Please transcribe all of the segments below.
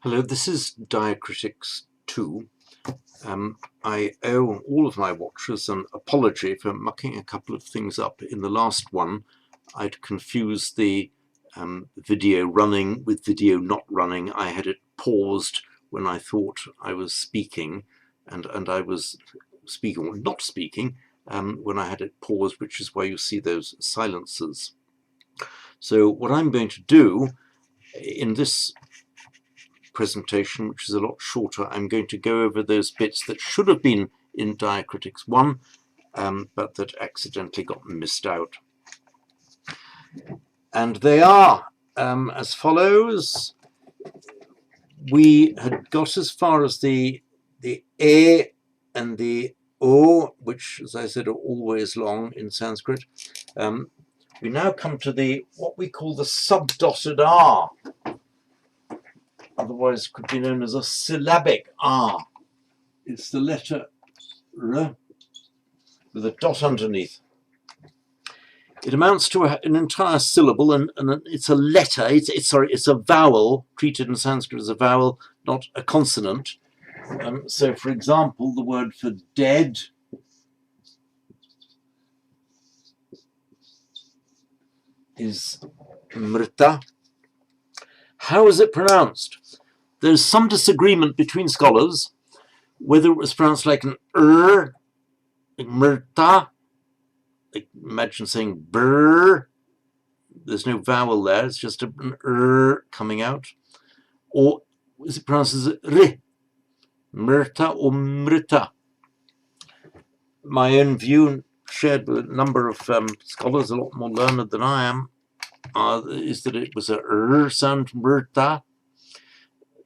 Hello, this is Diacritics 2. I owe all of my watchers an apology for mucking a couple of things up. In the last one, I'd confused the video running with video not running. I had it paused when I thought I was speaking, and I was speaking or not speaking when I had it paused, which is why you see those silences. So what I'm going to do in this presentation, which is a lot shorter, I'm going to go over those bits that should have been in Diacritics 1, but that accidentally got missed out. And they are as follows. We had got as far as the E and the O, which, as I said, are always long in Sanskrit. We now come to what we call the subdotted R. Otherwise could be known as a syllabic R. It's the letter R with a dot underneath. It amounts to an entire syllable, and it's a letter. It's a vowel, treated in Sanskrit as a vowel, not a consonant. So, for example, the word for dead is mrita. How is it pronounced? There's some disagreement between scholars whether it was pronounced like an like mrta, like imagine saying brr. There's no vowel there, it's just an coming out. Or is it pronounced as r, mrta or mrita? My own view, shared with a number of scholars, a lot more learned than I am, is that it was a r sound, mrta.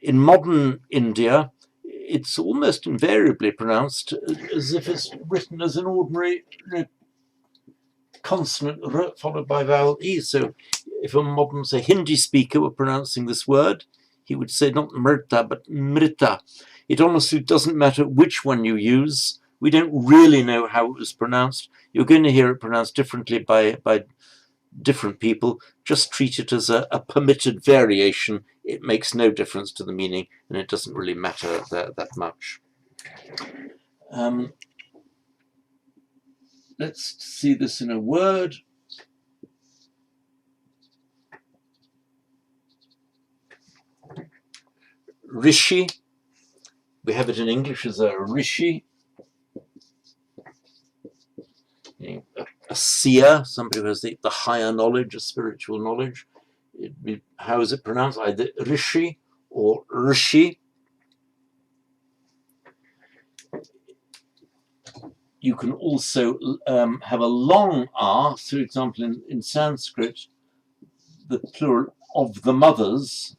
In modern India, it's almost invariably pronounced as if it's written as an ordinary consonant r followed by vowel e. So if a modern, say, Hindi speaker were pronouncing this word, he would say not mrta but mrita. It honestly doesn't matter which one you use. We don't really know how it was pronounced. You're going to hear it pronounced differently by different people. Just treat it as a permitted variation. It makes no difference to the meaning, and it doesn't really matter that much. Let's see this in a word. Rishi. We have it in English as a rishi. A seer, somebody who has the higher knowledge, a spiritual knowledge. How is it pronounced? Either rishi or rishi. You can also have a long R. For example, in Sanskrit, the plural of the mothers.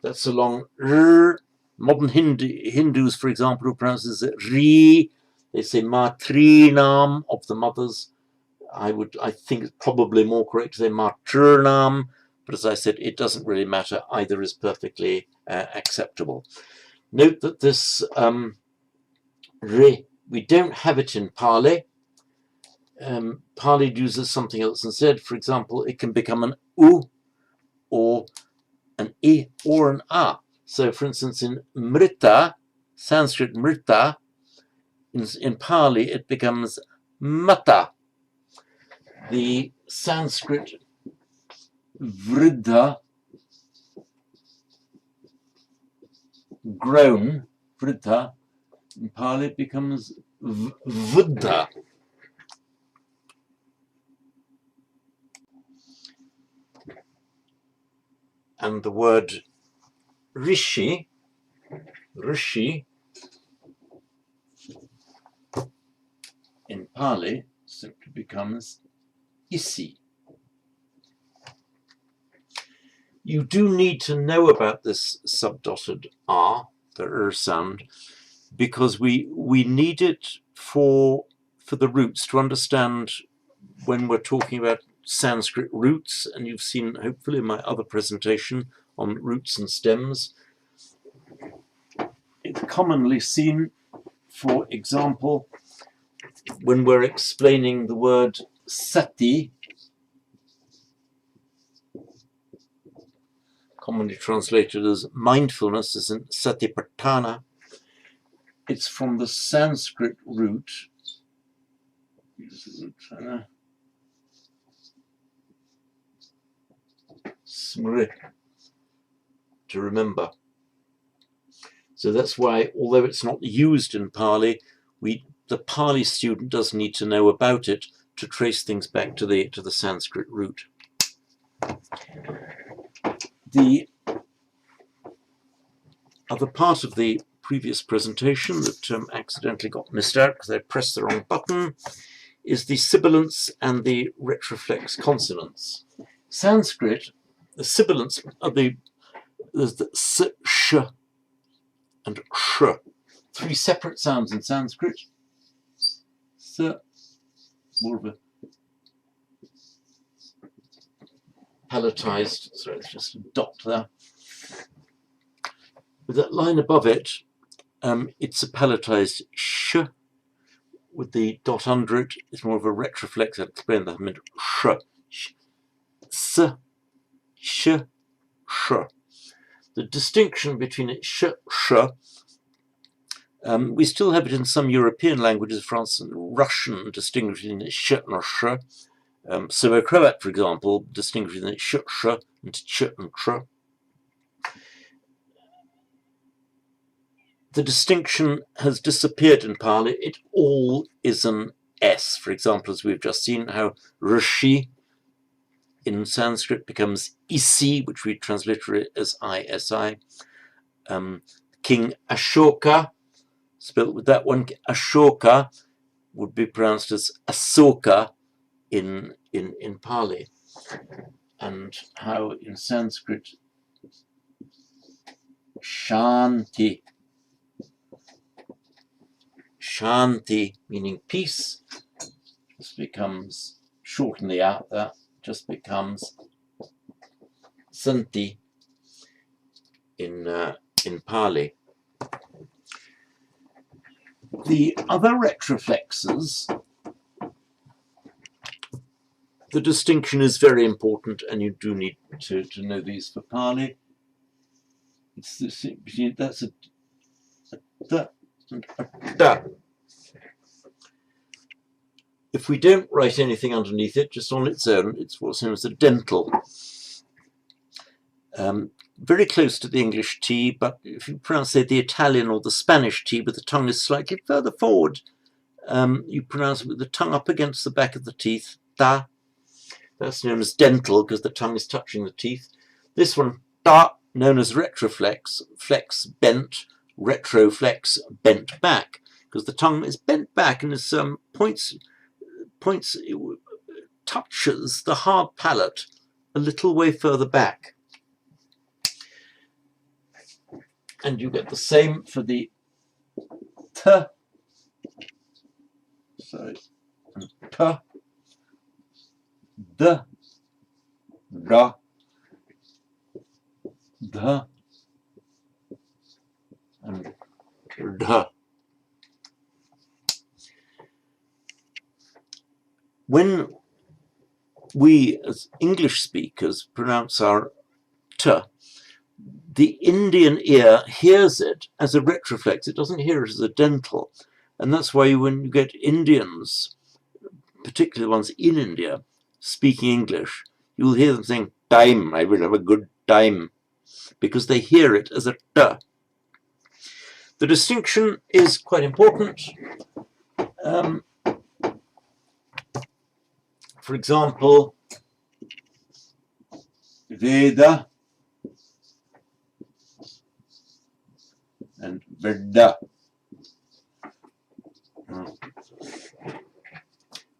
That's a long R. Modern Hindus, for example, who pronounce it Ri. They say Matrinam, of the mothers. I think it's probably more correct to say Maternam, but as I said, it doesn't really matter. Either is perfectly acceptable. Note that this Re, we don't have it in Pali. Pali uses something else instead. For example, it can become an U or an I or an A. So, for instance, in Mrita, Sanskrit Mrita, in Pali it becomes Mata. The Sanskrit Vriddha, grown, Vriddha, in Pali it becomes Vuddha. And the word Rishi, in Pali simply becomes Isi. You do need to know about this subdotted R, the R sound, because we need it for the roots to understand when we're talking about Sanskrit roots, and you've seen hopefully my other presentation on roots and stems. It's commonly seen, for example, when we're explaining the word sati, commonly translated as mindfulness, as in satipatthana. It's from the Sanskrit root. Smrit, to remember. So that's why, although it's not used in Pali, the Pali student does need to know about it to trace things back to the Sanskrit root. The other part of the previous presentation that accidentally got missed out because I pressed the wrong button is the sibilants and the retroflex consonants. Sanskrit, the sibilants are there's the s, sh, and sh. Three separate sounds in Sanskrit. S, more of a palatized, sorry, it's just a dot there. With that line above it, it's a palatized sh. With the dot under it, it's more of a retroflex. I'll explain that. I meant sh, s, sh, sh. The distinction between it, sh, we still have it in some European languages, France and Russian, distinguishing it sh and sh. Serbo-Croat, for example, distinguishing it sh and ch and tr. The distinction has disappeared in Pali. It all is an S. For example, as we've just seen, how Rishi in Sanskrit becomes Isi, which we transliterate as ISI. King Ashoka, spelled with that one, Ashoka, would be pronounced as Asoka in Pali. And how in Sanskrit, Shanti, Shanti, meaning peace, just becomes, shorten the out there, just becomes Santi in Pali. The other retroflexes, the distinction is very important, and you do need to know these for Pali. It's this, that's a da and a da. If we don't write anything underneath it, just on its own, it's what's known as a dental. Very close to the English T, but if you pronounce, say, the Italian or the Spanish T, but the tongue is slightly further forward, you pronounce it with the tongue up against the back of the teeth, da. That's known as dental because the tongue is touching the teeth. This one, da, known as retroflex, flex bent, retroflex bent back, because the tongue is bent back and its points touches the hard palate a little way further back. And you get the same for the t, sorry, and p, d, ra, d, and d. When we as English speakers pronounce our t, the Indian ear hears it as a retroflex. It doesn't hear it as a dental. And that's why when you get Indians, particularly the ones in India, speaking English, you'll hear them saying, time, I will have a good time, because they hear it as a t. The distinction is quite important. For example, Veda and Veda.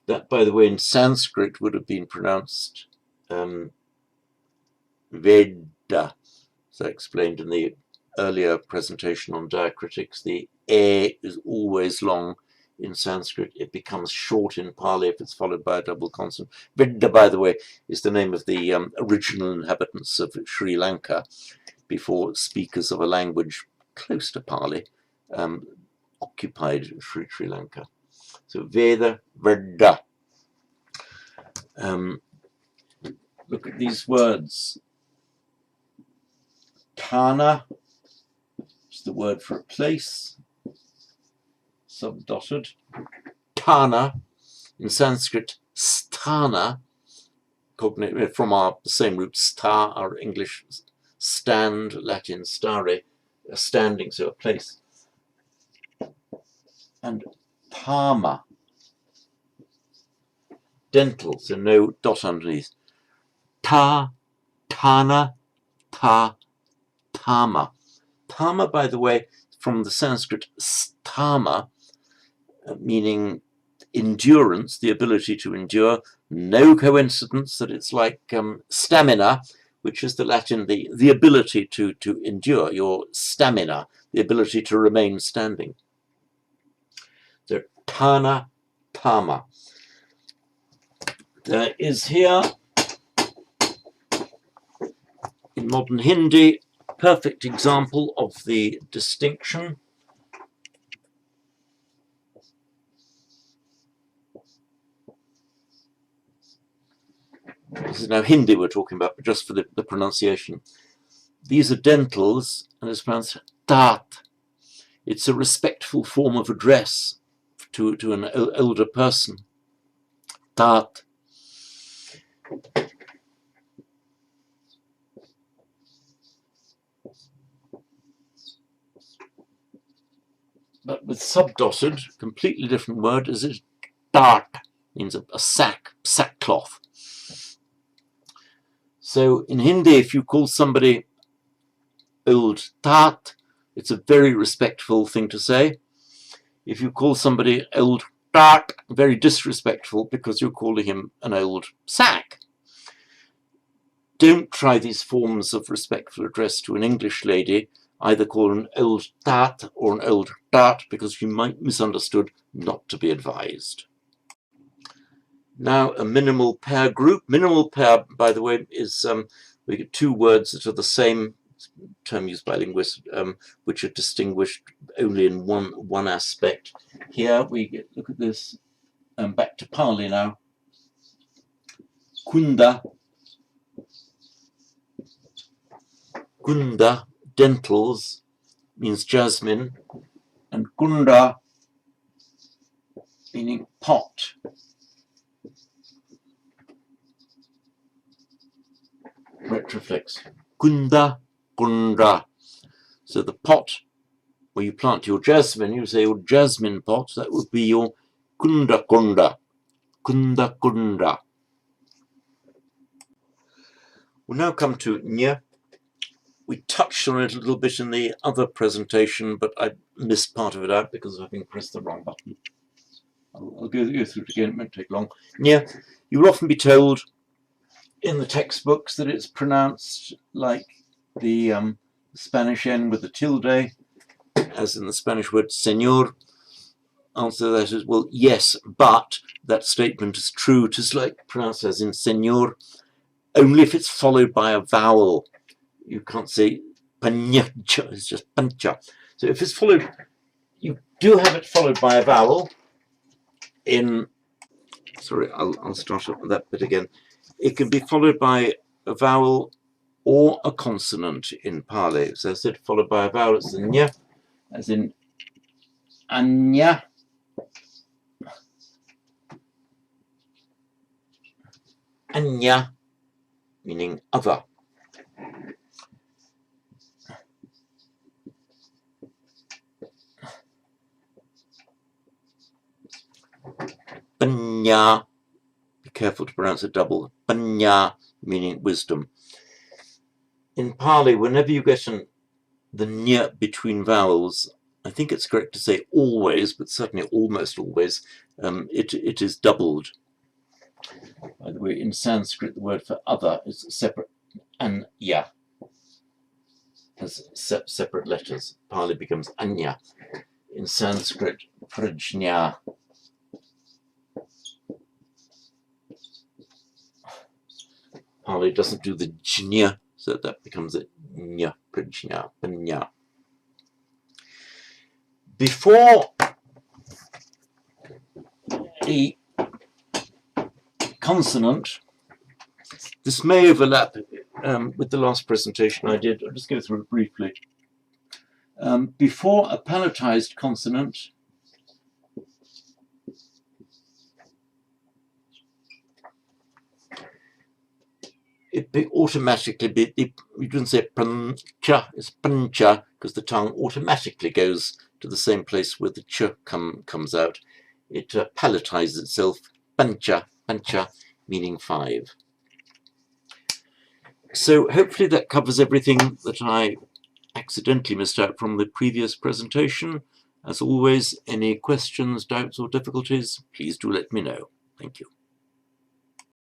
That, by the way, in Sanskrit would have been pronounced Veda. So I explained in the earlier presentation on diacritics, the E is always long in Sanskrit. It becomes short in Pali if it's followed by a double consonant. Veda, by the way, is the name of the original inhabitants of Sri Lanka before speakers of a language close to Pali occupied Sri Lanka. So Veda, Veda. Look at these words. Thana is the word for a place, subdotted. Thana, in Sanskrit, sthana, cognate from our same root, sta, our English stand, Latin stare, a standing, so a place. And Parma, dental, so no dot underneath. Ta, Thana, ta, Tama. Tama, by the way, from the Sanskrit stama, meaning endurance, the ability to endure. No coincidence that it's like stamina, which is the Latin, the ability to endure, your stamina, the ability to remain standing. So, Thana, Tama. There is here, in modern Hindi, a perfect example of the distinction. This is now Hindi we're talking about, but just for the pronunciation. These are dentals, and it's pronounced tat. It's a respectful form of address to an older person. Tat. But with subdotted, completely different word, is it tat, means a sackcloth. So in Hindi, if you call somebody old tat, it's a very respectful thing to say. If you call somebody old tat, very disrespectful because you're calling him an old sack. Don't try these forms of respectful address to an English lady. Either call an old tat or an old tat because you might be misunderstood, not to be advised. Now a minimal pair group. Minimal pair, by the way, is we get two words that are the same, term used by linguists, which are distinguished only in one aspect. Here we get, look at this, back to Pali now. Kunda, Kunda, dentals, means jasmine, and Kunda, meaning pot. Retroflex. Kunda, Kunda. So the pot where you plant your jasmine, you say your jasmine pot, that would be your Kunda Kunda. Kunda Kunda. We'll now come to Nya. We touched on it a little bit in the other presentation, but I missed part of it out because I think I pressed the wrong button. I'll go through it again, it won't take long. Nya, you will often be told in the textbooks that it's pronounced like the Spanish N with the tilde, as in the Spanish word señor. Answer to that is, well, yes, but that statement is true. It is like pronounced as in señor, only if it's followed by a vowel. You can't say pancha, it's just pancha. So if it's followed, you do have it followed by a vowel in, sorry, I'll start up with that bit again. It can be followed by a vowel or a consonant in Pali. So I said followed by a vowel, it's the nya, as in anya. Anya, meaning other. Panya, be careful to pronounce it double. Panya, meaning wisdom. In Pali, whenever you get the nya between vowels, I think it's correct to say always, but certainly almost always, it is doubled. By the way, in Sanskrit, the word for other is separate, anya, has separate letters. Pali becomes anya. In Sanskrit, prajna. Pali doesn't do the jnya, so that becomes a nya, prajna, panya. Before a consonant, this may overlap with the last presentation I did. I'll just go through it briefly. Before a palatized consonant, it automatically, you didn't say pancha, it's pancha, because the tongue automatically goes to the same place where the ch comes out. It palatizes itself, pancha, pancha, meaning 5. So hopefully that covers everything that I accidentally missed out from the previous presentation. As always, any questions, doubts or difficulties, please do let me know. Thank you.